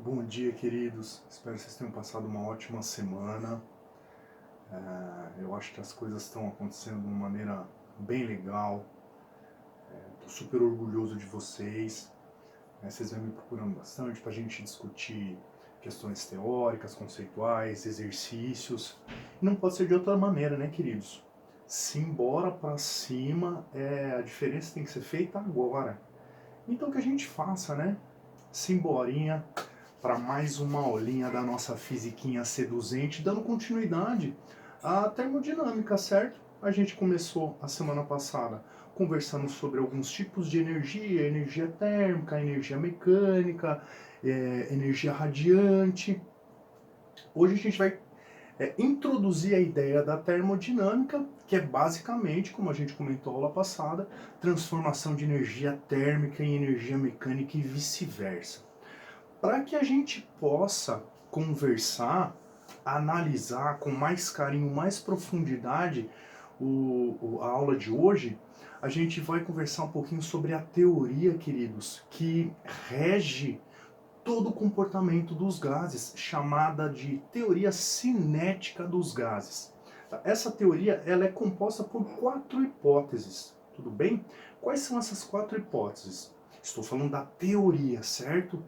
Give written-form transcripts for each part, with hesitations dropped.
Bom dia, queridos. Espero que vocês tenham passado uma ótima semana. Eu acho que as coisas estão acontecendo de uma maneira bem legal. Estou super orgulhoso de vocês. Vocês vêm me procurando bastante para a gente discutir questões teóricas, conceituais, exercícios. E não pode ser de outra maneira, né, queridos? Simbora para cima, a diferença tem que ser feita agora. Então que a gente faça, né? Simborinha para mais uma aulinha da nossa fisiquinha seduzente, dando continuidade à termodinâmica, certo? A gente começou a semana passada conversando sobre alguns tipos de energia, energia térmica, energia mecânica, energia radiante. Hoje a gente vai introduzir a ideia da termodinâmica, que é basicamente, como a gente comentou na aula passada, transformação de energia térmica em energia mecânica e vice-versa. Para que a gente possa conversar, analisar com mais carinho, mais profundidade a aula de hoje, a gente vai conversar um pouquinho sobre a teoria, queridos, que rege todo o comportamento dos gases, chamada de teoria cinética dos gases. Essa teoria ela é composta por 4 hipóteses, tudo bem? Quais são essas 4 hipóteses? Estou falando da teoria, certo?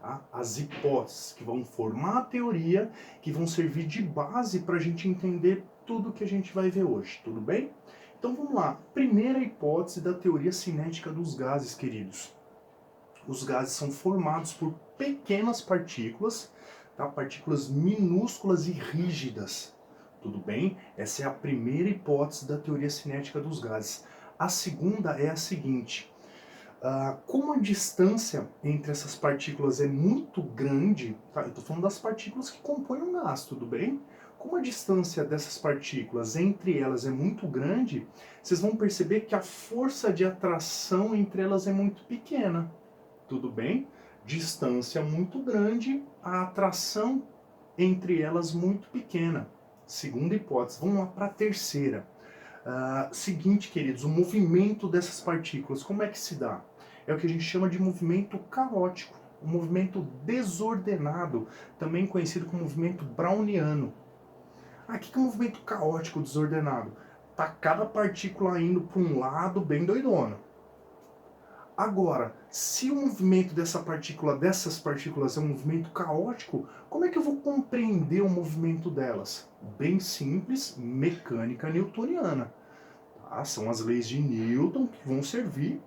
Tá? As hipóteses que vão formar a teoria, que vão servir de base para a gente entender tudo que a gente vai ver hoje, tudo bem? Então vamos lá. Primeira hipótese da teoria cinética dos gases, queridos. Os gases são formados por pequenas partículas, tá? Partículas minúsculas e rígidas, tudo bem? Essa é a primeira hipótese da teoria cinética dos gases. A segunda é a seguinte: como a distância entre essas partículas é muito grande, tá? Eu estou falando das partículas que compõem um gás, tudo bem? Como a distância dessas partículas entre elas é muito grande, vocês vão perceber que a força de atração entre elas é muito pequena, tudo bem? Distância muito grande, a atração entre elas muito pequena. Segunda hipótese. Vamos lá para a terceira. Seguinte, queridos, o movimento dessas partículas, como é que se dá? É o que a gente chama de movimento caótico, um movimento desordenado, também conhecido como movimento browniano. O que é um movimento caótico desordenado? Tá cada partícula indo para um lado bem doidona. Agora, se o movimento dessas partículas é um movimento caótico, como é que eu vou compreender o movimento delas? Bem simples, mecânica newtoniana. São as leis de Newton que vão servir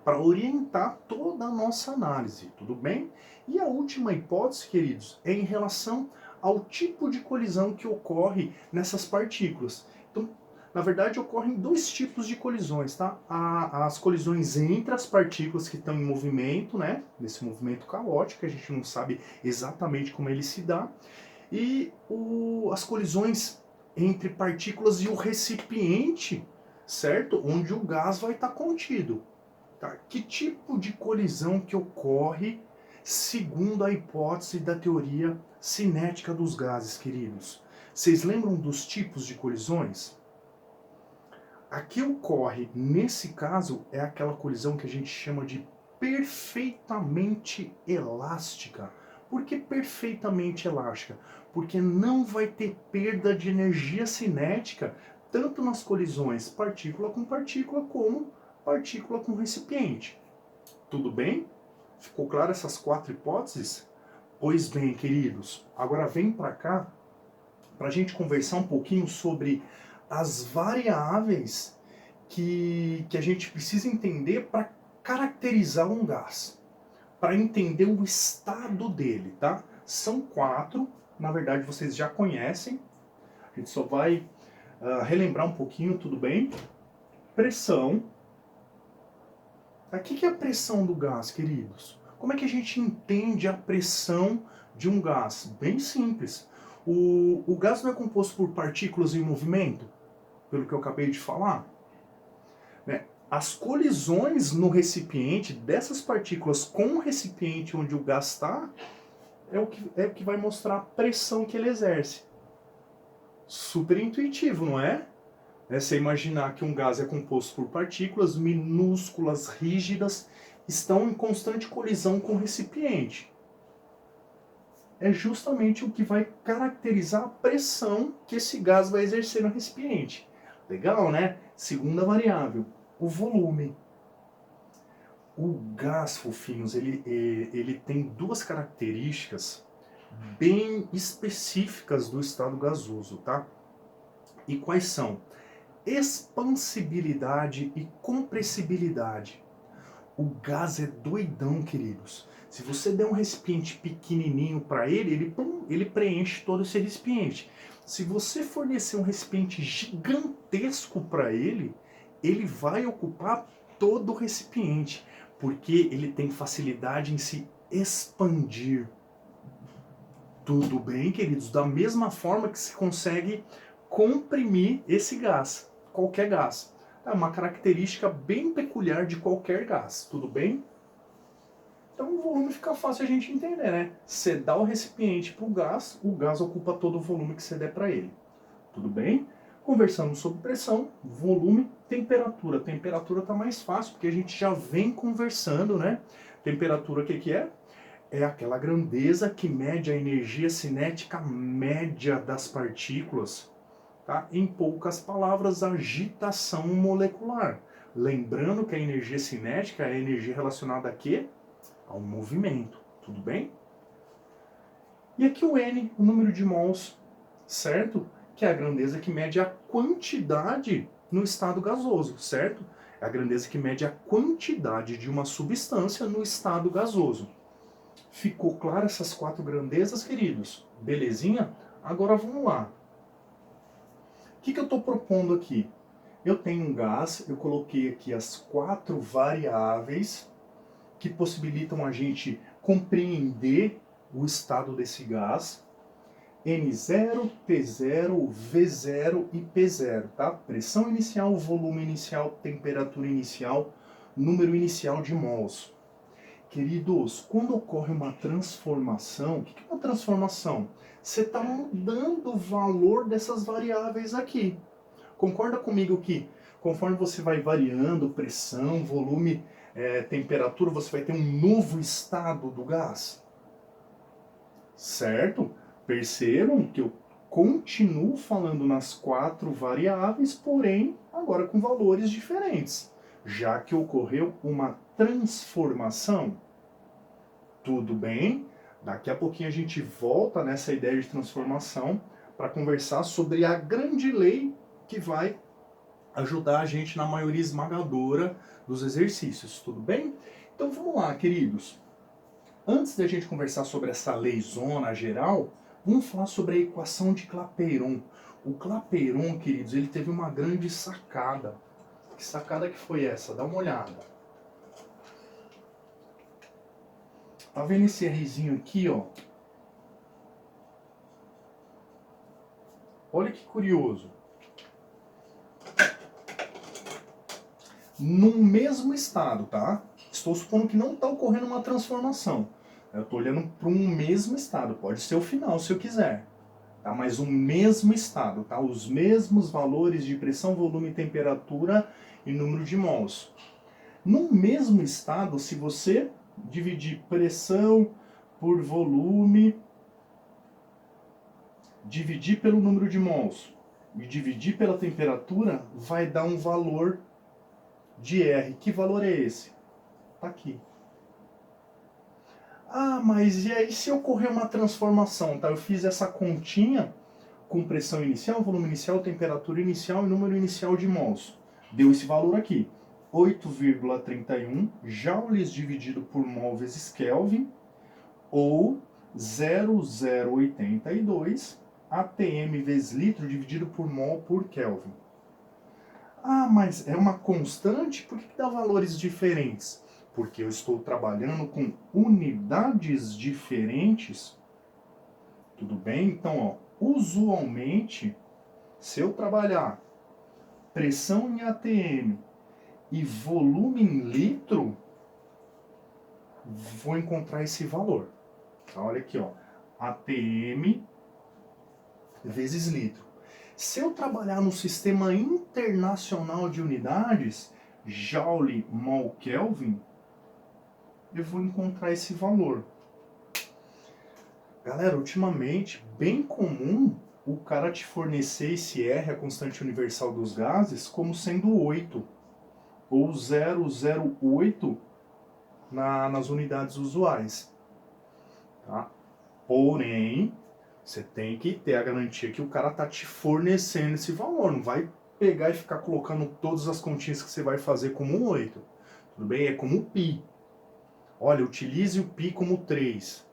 para orientar toda a nossa análise, tudo bem? E a última hipótese, queridos, é em relação ao tipo de colisão que ocorre nessas partículas. Então, na verdade, ocorrem dois tipos de colisões, tá? As colisões entre as partículas que estão em movimento, né? Nesse movimento caótico, a gente não sabe exatamente como ele se dá, e as colisões entre partículas e o recipiente, certo? Onde o gás vai estar contido. Tá? Que tipo de colisão que ocorre segundo a hipótese da teoria cinética dos gases, queridos? Vocês lembram dos tipos de colisões? A que ocorre nesse caso é aquela colisão que a gente chama de perfeitamente elástica. Por que perfeitamente elástica? Porque não vai ter perda de energia cinética tanto nas colisões partícula com partícula como partícula com recipiente. Tudo bem? Ficou claro essas 4 hipóteses? Pois bem, queridos, agora vem para cá para a gente conversar um pouquinho sobre as variáveis que a gente precisa entender para caracterizar um gás, para entender o estado dele, tá? São 4, na verdade vocês já conhecem, a gente só vai relembrar um pouquinho, tudo bem? Pressão. O que é a pressão do gás, queridos? Como é que a gente entende a pressão de um gás? Bem simples. O gás não é composto por partículas em movimento, pelo que eu acabei de falar? Né? As colisões no recipiente dessas partículas com o recipiente onde o gás está é o que vai mostrar a pressão que ele exerce. Super intuitivo, não é? Você imaginar que um gás é composto por partículas minúsculas, rígidas, estão em constante colisão com o recipiente. é justamente o que vai caracterizar a pressão que esse gás vai exercer no recipiente. Legal, né? Segunda variável, o volume. O gás, fofinhos, ele tem duas características bem específicas do estado gasoso, tá? E quais são? Expansibilidade e compressibilidade. O gás é doidão, queridos. Se você der um recipiente pequenininho para ele preenche todo esse recipiente. Se você fornecer um recipiente gigantesco para ele vai ocupar todo o recipiente, porque ele tem facilidade em se expandir. Tudo bem, queridos? Da mesma forma que se consegue comprimir esse gás, qualquer gás. É uma característica bem peculiar de qualquer gás, tudo bem? Então o volume fica fácil a gente entender, né? Você dá o recipiente para o gás ocupa todo o volume que você der para ele. Tudo bem? Conversamos sobre pressão, volume, temperatura. Temperatura está mais fácil, porque a gente já vem conversando, né? Temperatura, o que é? É aquela grandeza que mede a energia cinética média das partículas. Tá? Em poucas palavras, agitação molecular. Lembrando que a energia cinética é a energia relacionada a quê? Ao movimento. Tudo bem? E aqui o N, o número de mols, certo? Que é a grandeza que mede a quantidade no estado gasoso, certo? É a grandeza que mede a quantidade de uma substância no estado gasoso. Ficou claro essas quatro grandezas, queridos? Belezinha? Agora vamos lá. O que eu estou propondo aqui? Eu tenho um gás, eu coloquei aqui as quatro variáveis que possibilitam a gente compreender o estado desse gás. N0, T0, V0 e P0, tá? Pressão inicial, volume inicial, temperatura inicial, número inicial de mols. Queridos, quando ocorre uma transformação, o que é uma transformação? Você está mudando o valor dessas variáveis aqui. Concorda comigo que conforme você vai variando pressão, volume, temperatura, você vai ter um novo estado do gás? Certo? Percebam que eu continuo falando nas quatro variáveis, porém agora com valores diferentes, já que ocorreu uma transformação. Tudo bem? Daqui a pouquinho a gente volta nessa ideia de transformação para conversar sobre a grande lei que vai ajudar a gente na maioria esmagadora dos exercícios, tudo bem? Então vamos lá, queridos. Antes da gente conversar sobre essa leizona geral, vamos falar sobre a equação de Clapeyron. O Clapeyron, queridos, ele teve uma grande sacada. Que sacada que foi essa? Dá uma olhada. Tá vendo esse Rzinho aqui, ó? Olha que curioso. No mesmo estado, tá? Estou supondo que não está ocorrendo uma transformação. Eu estou olhando para um mesmo estado. Pode ser o final, se eu quiser. Tá? Mas o mesmo estado, tá? Os mesmos valores de pressão, volume, temperatura e número de mols. No mesmo estado, se você dividir pressão por volume, dividir pelo número de mols e dividir pela temperatura, vai dar um valor de R. Que valor é esse? Tá aqui. Ah, mas e aí se ocorrer uma transformação, tá? Eu fiz essa continha com pressão inicial, volume inicial, temperatura inicial e número inicial de mols. Deu esse valor aqui. 8,31 joules dividido por mol vezes Kelvin, ou 0,082 atm vezes litro dividido por mol por Kelvin. Ah, mas é uma constante? Por que dá valores diferentes? Porque eu estou trabalhando com unidades diferentes. Tudo bem? Então, ó, usualmente, se eu trabalhar pressão em atm e volume em litro, vou encontrar esse valor. Então, olha aqui, ó, atm vezes litro. Se eu trabalhar no sistema internacional de unidades, Joule, mol, Kelvin, eu vou encontrar esse valor. Galera, ultimamente, bem comum o cara te fornecer esse R, a constante universal dos gases, como sendo 8 ou 0,08 nas unidades usuais. Tá? Porém, você tem que ter a garantia que o cara tá te fornecendo esse valor. Não vai pegar e ficar colocando todas as continhas que você vai fazer como um 8. Tudo bem? É como o π. Olha, utilize o π como 3.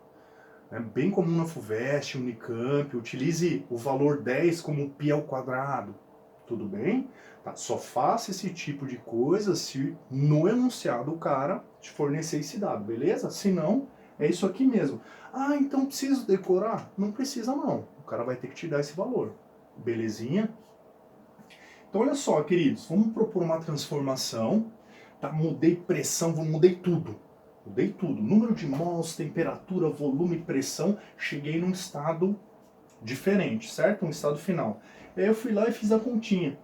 É bem comum na FUVEST, Unicamp. Utilize o valor 10 como π ao quadrado. Tudo bem? Tá? Só faça esse tipo de coisa se no enunciado o cara te fornecer esse dado, beleza? Se não, é isso aqui mesmo. Ah, então preciso decorar? Não precisa não. O cara vai ter que te dar esse valor. Belezinha? Então olha só, queridos, vamos propor uma transformação. Tá? Mudei pressão, mudei tudo. Mudei tudo. Número de mols, temperatura, volume, pressão. Cheguei num estado diferente, certo? Um estado final. E aí eu fui lá e fiz a continha.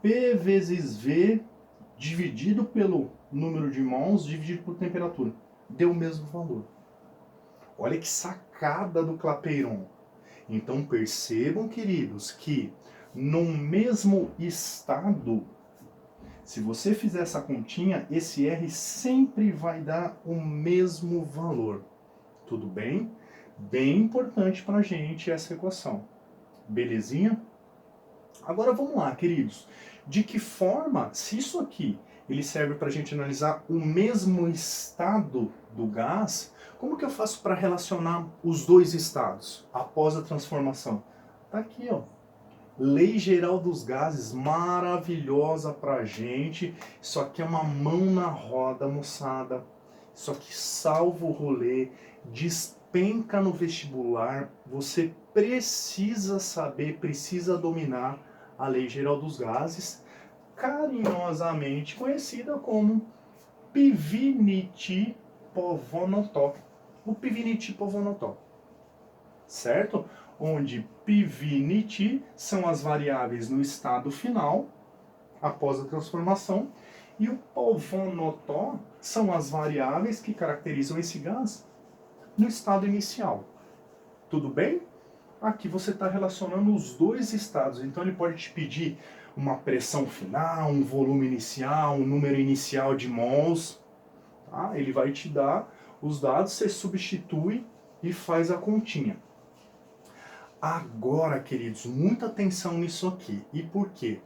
P vezes V dividido pelo número de mols dividido por temperatura. Deu o mesmo valor. Olha que sacada do Clapeyron. Então percebam, queridos, que no mesmo estado, se você fizer essa continha, esse R sempre vai dar o mesmo valor. Tudo bem? Bem importante para a gente essa equação. Belezinha? Agora vamos lá, queridos. De que forma, se isso aqui ele serve para a gente analisar o mesmo estado do gás, como que eu faço para relacionar os dois estados após a transformação? Tá aqui, ó. Lei Geral dos Gases, maravilhosa pra gente. Isso aqui é uma mão na roda, moçada. Isso aqui salva o rolê, despenca no vestibular. Você precisa saber, precisa dominar a Lei Geral dos Gases, carinhosamente conhecida como Pivniti-Povonotó. O Pivniti-Povonotó, certo? Onde Pivniti são as variáveis no estado final, após a transformação, e o Povonotó são as variáveis que caracterizam esse gás no estado inicial. Tudo bem? Aqui você está relacionando os dois estados, então ele pode te pedir uma pressão final, um volume inicial, um número inicial de mols. Tá? Ele vai te dar os dados, você substitui e faz a continha. Agora, queridos, muita atenção nisso aqui. E por quê?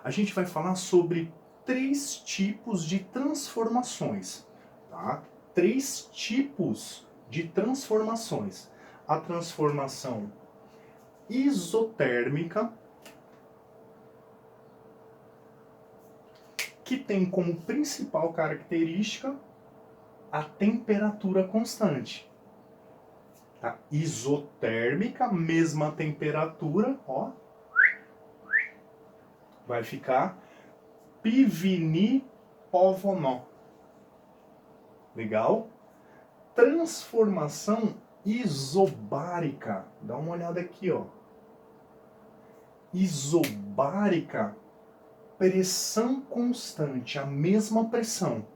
A gente vai falar sobre 3 tipos de transformações. Tá? 3 tipos de transformações. A transformação isotérmica, que tem como principal característica a temperatura constante. Tá? Isotérmica, mesma temperatura, ó, vai ficar Pivni-Povonó. Legal? Transformação isobárica. Dá uma olhada aqui, ó. Isobárica, pressão constante, a mesma pressão,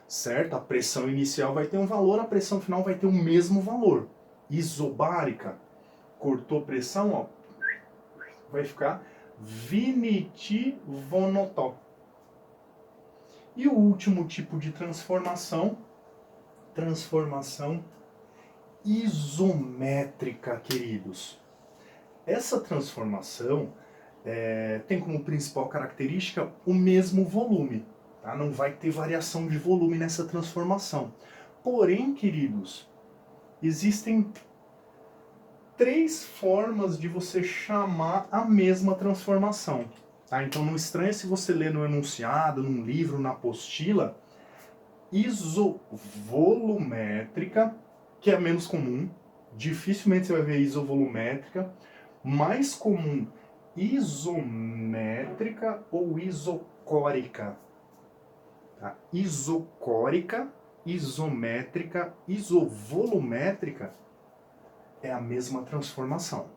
certo? A pressão inicial vai ter um valor, a pressão final vai ter o mesmo valor. Isobárica, cortou pressão, ó, vai ficar Viniti-Vonotó. E o último tipo de transformação, transformação isométrica, queridos. Essa transformação tem como principal característica o mesmo volume. Tá? Não vai ter variação de volume nessa transformação. Porém, queridos, existem 3 formas de você chamar a mesma transformação. Tá? Então não estranha se você ler no enunciado, num livro, na apostila, isovolumétrica, que é menos comum. Dificilmente você vai ver isovolumétrica. Mais comum, isométrica ou isocórica. Tá? Isocórica, isométrica, isovolumétrica é a mesma transformação.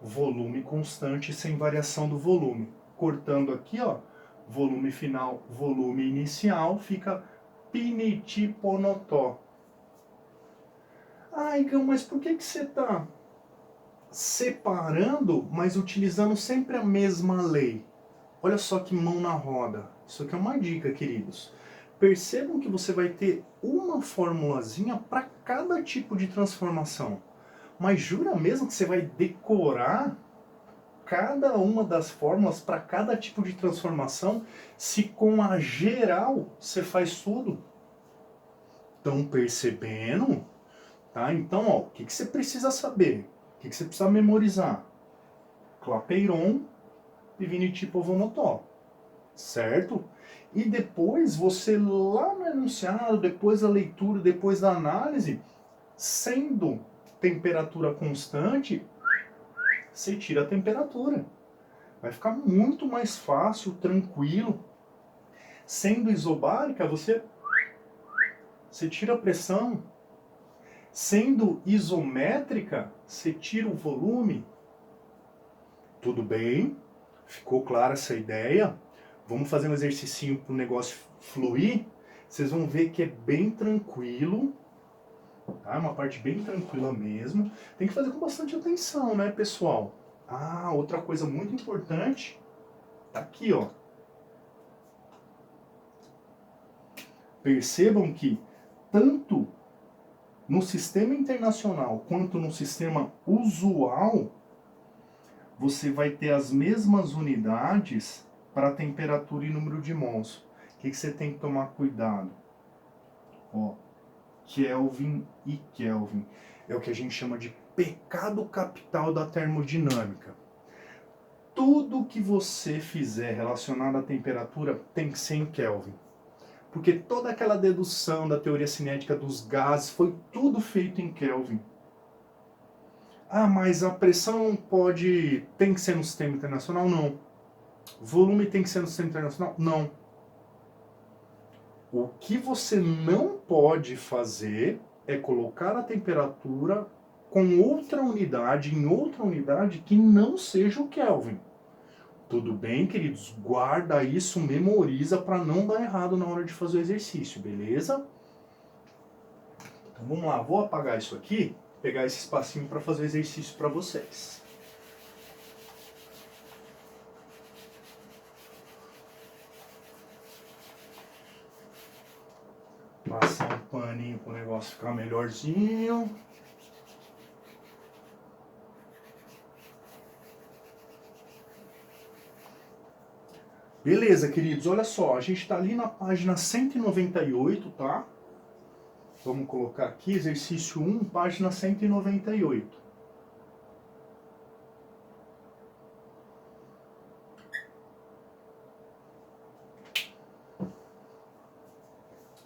Volume constante sem variação do volume. Cortando aqui, ó, volume final, volume inicial, fica Piniti-Ponotó. Ah, Igão, mas por que você está separando, mas utilizando sempre a mesma lei? Olha só que mão na roda. Isso aqui é uma dica, queridos. Percebam que você vai ter uma formulazinha para cada tipo de transformação. Mas jura mesmo que você vai decorar cada uma das fórmulas para cada tipo de transformação, se com a geral você faz tudo? Estão percebendo? Tá? Então, ó, o que você precisa saber? O que você precisa memorizar? Clapeyron e Vinity Povonotó, certo? E depois você lá no enunciado, depois da leitura, depois da análise, sendo temperatura constante, você tira a temperatura. Vai ficar muito mais fácil, tranquilo. Sendo isobárica, você tira a pressão. Sendo isométrica, você tira o volume. Tudo bem? Ficou clara essa ideia? Vamos fazer um exercício para o negócio fluir? Vocês vão ver que é bem tranquilo, tá? Uma parte bem tranquila mesmo. Tem que fazer com bastante atenção, né, pessoal? Ah, outra coisa muito importante, tá aqui, ó. Percebam que tanto no sistema internacional quanto no sistema usual, você vai ter as mesmas unidades para temperatura e número de mols. O que você tem que tomar cuidado? Ó, Kelvin e Kelvin. É o que a gente chama de pecado capital da termodinâmica. Tudo que você fizer relacionado à temperatura tem que ser em Kelvin. Porque toda aquela dedução da teoria cinética dos gases foi tudo feito em Kelvin. Ah, mas a pressão tem que ser no sistema internacional? Não. Volume tem que ser no sistema internacional? Não. O que você não pode fazer é colocar a temperatura com outra unidade, em outra unidade que não seja o Kelvin. Tudo bem, queridos? Guarda isso, memoriza para não dar errado na hora de fazer o exercício, beleza? Então vamos lá, vou apagar isso aqui, pegar esse espacinho para fazer o exercício para vocês. Passar um paninho para o negócio ficar melhorzinho. Beleza, queridos, olha só, a gente está ali na página 198, tá? Vamos colocar aqui, exercício 1, página 198.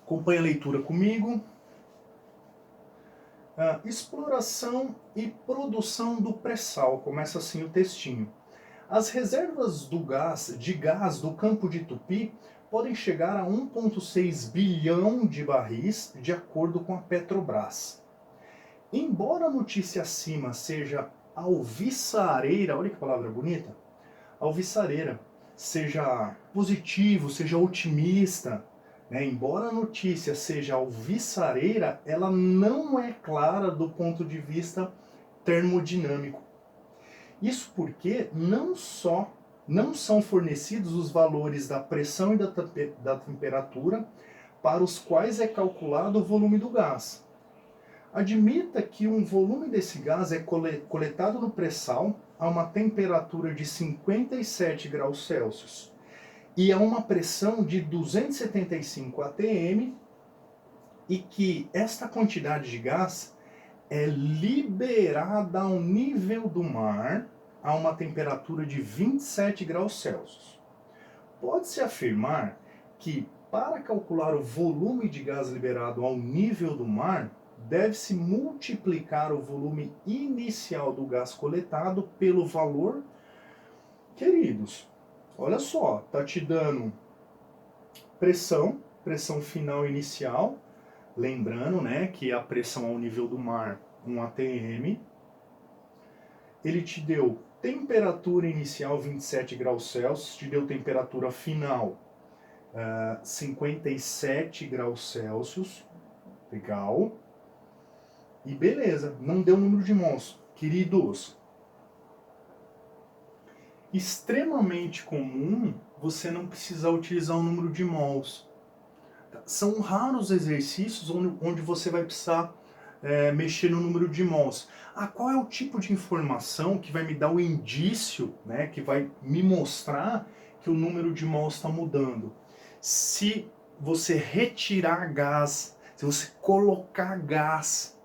Acompanhe a leitura comigo. Exploração e produção do pré-sal. Começa assim o textinho. As reservas de gás do campo de Tupi podem chegar a 1,6 bilhão de barris, de acordo com a Petrobras. Embora a notícia acima seja alvissareira, olha que palavra bonita, alvissareira, seja positivo, seja otimista, né? Embora a notícia seja alvissareira, ela não é clara do ponto de vista termodinâmico. Isso porque não são fornecidos os valores da pressão e da temperatura para os quais é calculado o volume do gás. Admita que um volume desse gás é coletado no pré-sal a uma temperatura de 57 graus Celsius e a uma pressão de 275 atm, e que esta quantidade de gás é liberada ao nível do mar a uma temperatura de 27 graus Celsius. Pode-se afirmar que, para calcular o volume de gás liberado ao nível do mar, deve-se multiplicar o volume inicial do gás coletado pelo valor. Queridos, olha só, está te dando pressão final inicial, lembrando, né, que a pressão ao nível do mar, 1 atm. Ele te deu temperatura inicial 27 graus Celsius, te deu temperatura final 57 graus Celsius, legal. E beleza, não deu número de mols. Queridos, extremamente comum você não precisar utilizar o número de mols. São raros exercícios onde você vai precisar mexer no número de mols. Qual é o tipo de informação que vai me dar o indício, né, que vai me mostrar que o número de mols está mudando? Se você retirar gás, se você colocar gás.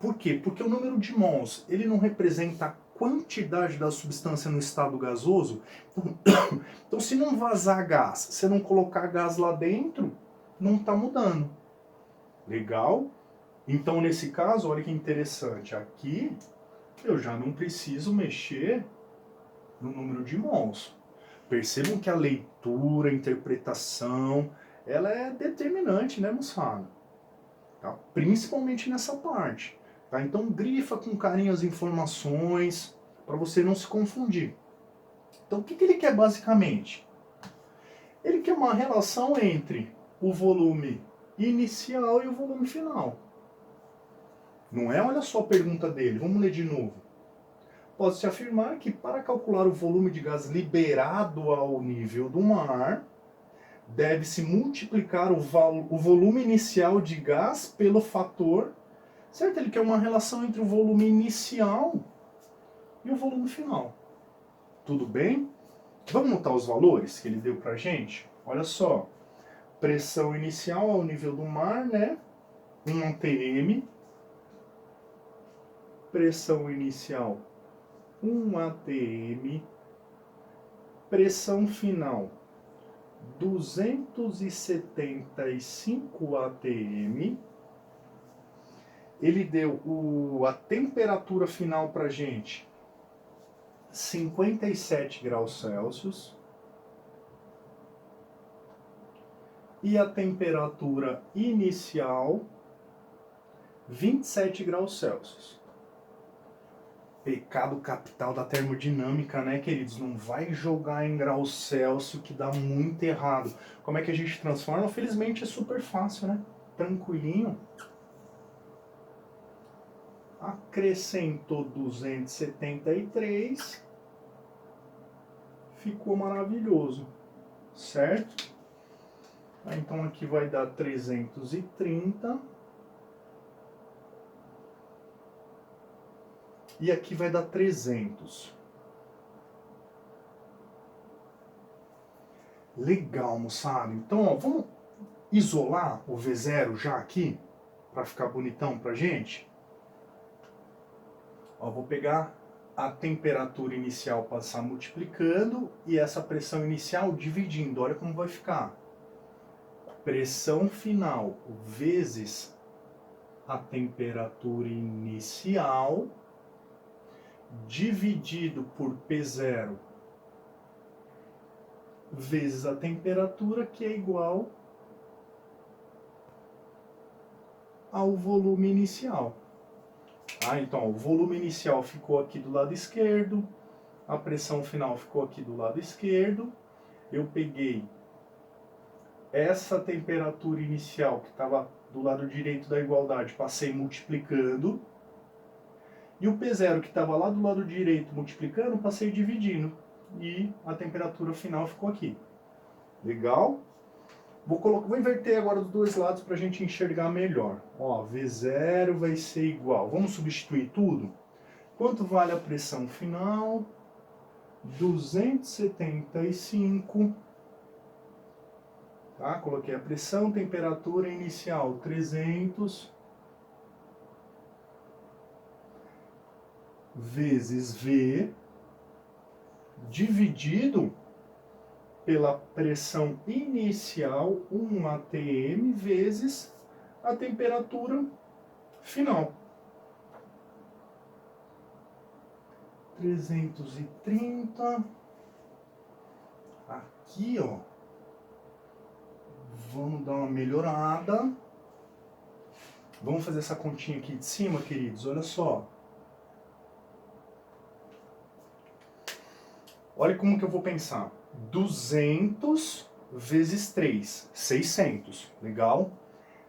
Por quê? Porque o número de mols, ele não representa a quantidade da substância no estado gasoso. Então, se não vazar gás, se não colocar gás lá dentro, não está mudando. Legal? Então, nesse caso, olha que interessante. Aqui, eu já não preciso mexer no número de mols. Percebam que a leitura, a interpretação, ela é determinante, né, moçada? Tá? Principalmente nessa parte. Tá? Então, grifa com carinho as informações, para você não se confundir. Então, o que ele quer basicamente? Ele quer uma relação entre o volume inicial e o volume final. Não é? Olha só a pergunta dele. Vamos ler de novo. Pode-se afirmar que para calcular o volume de gás liberado ao nível do mar, deve-se multiplicar o volume inicial de gás pelo fator, certo? Ele quer uma relação entre o volume inicial e o volume final. Tudo bem? Vamos notar os valores que ele deu pra gente? Olha só. Pressão inicial ao nível do mar, né? 1 atm. Pressão inicial 1 atm. Pressão final 275 atm. Ele deu a temperatura final pra gente, 57 graus Celsius. E a temperatura inicial, 27 graus Celsius. Pecado capital da termodinâmica, né, queridos? Não vai jogar em graus Celsius que dá muito errado. Como é que a gente transforma? Felizmente é super fácil, né? Tranquilinho. Acrescentou 273. Ficou maravilhoso, certo? Então aqui vai dar 330. E aqui vai dar 300. Legal, moçada. Então, ó, vamos isolar o V0 já aqui, para ficar bonitão pra gente. Ó, vou pegar a temperatura inicial, passar multiplicando, e essa pressão inicial dividindo. Olha como vai ficar. Pressão final vezes a temperatura inicial dividido por P0 vezes a temperatura, que é igual ao volume inicial. Então, o volume inicial ficou aqui do lado esquerdo, a pressão final ficou aqui do lado esquerdo. Eu peguei essa temperatura inicial que estava do lado direito da igualdade, passei multiplicando. E o P0 que estava lá do lado direito multiplicando, passei dividindo. E a temperatura final ficou aqui. Legal? Vou inverter agora dos dois lados para a gente enxergar melhor. Ó, V0 vai ser igual. Vamos substituir tudo? Quanto vale a pressão final? 275. Tá? Coloquei a pressão, temperatura inicial 300 vezes V dividido pela pressão inicial 1 atm vezes a temperatura final. 330. Aqui, ó. Vamos dar uma melhorada. Vamos fazer essa continha aqui de cima, queridos. Olha só. Olha como que eu vou pensar. 200 vezes 3, 600. Legal?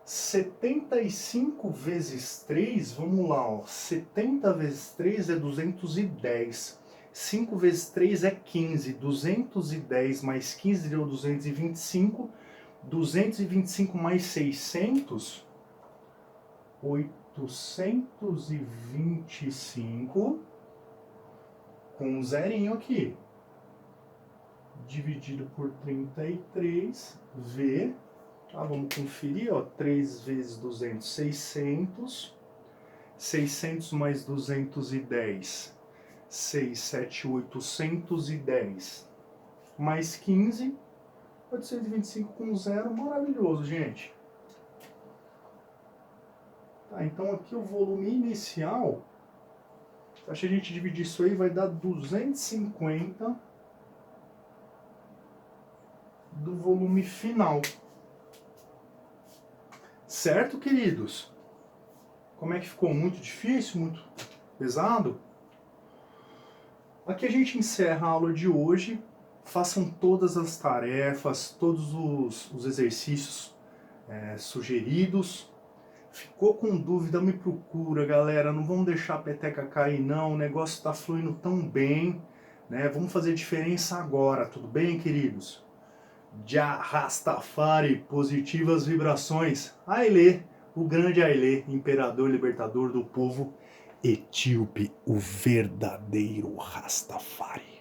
75 vezes 3, vamos lá, ó. 70 vezes 3 é 210. 5 vezes 3 é 15. 210 mais 15 deu 225. 225 mais 600, 825, com um zerinho aqui, dividido por 33, V, tá, vamos conferir, ó, 3 vezes 200, 600, 600 mais 210, 6, 7, 810, mais 15, 825 com zero, maravilhoso, gente. Tá, então aqui o volume inicial, acho que a gente dividir isso aí vai dar 250 do volume final. Certo, queridos? Como é que ficou? Muito difícil? Muito pesado? Aqui a gente encerra a aula de hoje. Façam todas as tarefas, todos os exercícios sugeridos. Ficou com dúvida, me procura, galera. Não vamos deixar a peteca cair, não. O negócio está fluindo tão bem, né? Vamos fazer diferença agora, tudo bem, queridos? Jah Rastafari, positivas vibrações. Haile, o grande Haile, imperador libertador do povo etíope, o verdadeiro Rastafari.